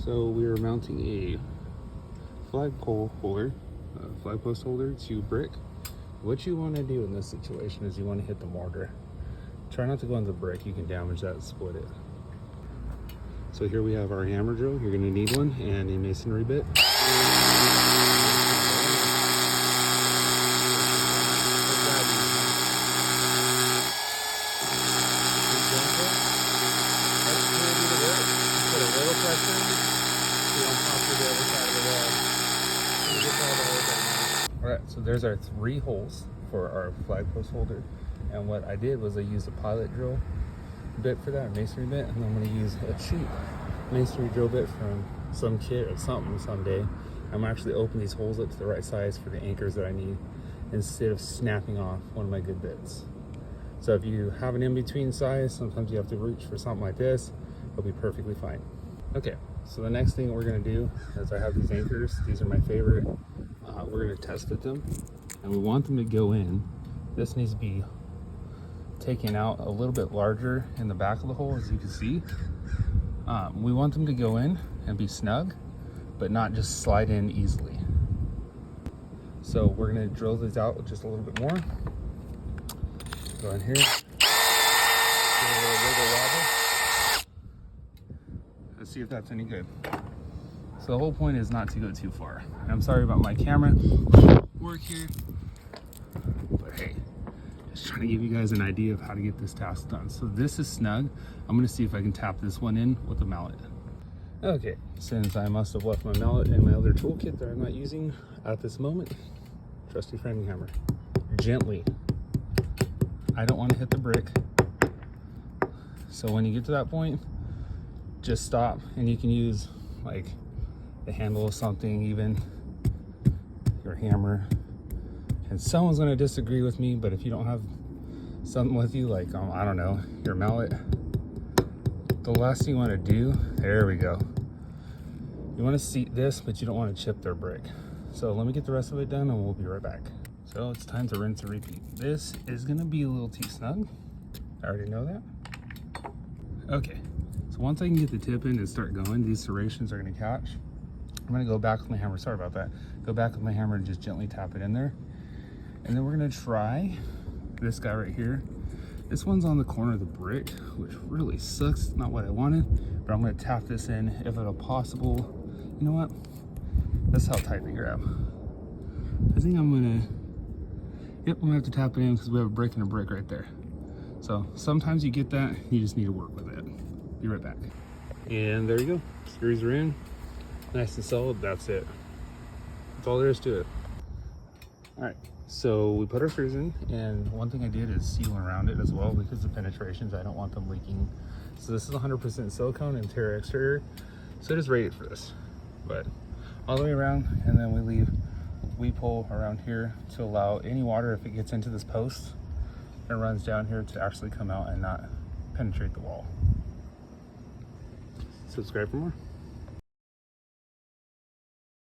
So we are mounting a flagpole holder, flag post holder to brick. What you want to do in this situation is you want to hit the mortar. Try not to go into the brick, you can damage that and split it. So here we have our hammer drill, you're going to need one, and a masonry bit. Put a little pressure on it, so you don't pop through the other side of the wall. And you get all the holes out. Alright, so there's our 3 holes for our flag post holder. And what I did was I used a pilot drill bit for that, a masonry bit, and I'm going to use a cheap masonry drill bit from some kit or something someday. I'm actually open these holes up to the right size for the anchors that I need instead of snapping off one of my good bits. So if you have an in-between size, sometimes you have to reach for something like this. It'll be perfectly fine. Okay, so the next thing we're going to do is I have these anchors. These are my favorite. We're going to test fit them, and we want them to go in. This needs to be taken out a little bit larger in the back of the hole, as you can see. We want them to go in and be snug, but not just slide in easily. So we're going to drill these out just a little bit more. Go in here. Give it a little wiggle wobble. Let's see if that's any good. So the whole point is not to go too far. I'm sorry about my camera work here, but hey, just trying to give you guys an idea of how to get this task done. So this is snug. I'm gonna see if I can tap this one in with a mallet. Okay, since I must have left my mallet in my other toolkit that I'm not using at this moment, trusty framing hammer. Gently. I don't want to hit the brick. So when you get to that point, just stop, and you can use like the handle of something, even your hammer. And someone's going to disagree with me, but if you don't have something with you, like I don't know, your mallet, the last thing you want to do, there we go, you want to seat this, but you don't want to chip their brick. So let me get the rest of it done and we'll be right back. So it's time to rinse and repeat. This is going to be a little too snug. I already know that. Okay, so once I can get the tip in and start going, these serrations are going to catch. I'm going to go back with my hammer. Sorry about that. Go back with my hammer and just gently tap it in there. And then we're going to try this guy right here. This one's on the corner of the brick, which really sucks. It's not what I wanted, but I'm going to tap this in if at all possible. You know what? That's how tight they grab. I think I'm going to, yep, I'm going to have to tap it in because we have a brick and a brick right there. So sometimes you get that, you just need to work with it. Be right back. And there you go. Screws are in. Nice and solid. That's it. That's all there is to it. All right. So we put our screws in, and one thing I did is seal around it as well because the penetrations, I don't want them leaking. So this is 100% silicone interior exterior. So just rate it for this. But all the way around, and then we leave weep hole around here to allow any water, if it gets into this post and runs down here, to actually come out and not penetrate the wall. Subscribe for more.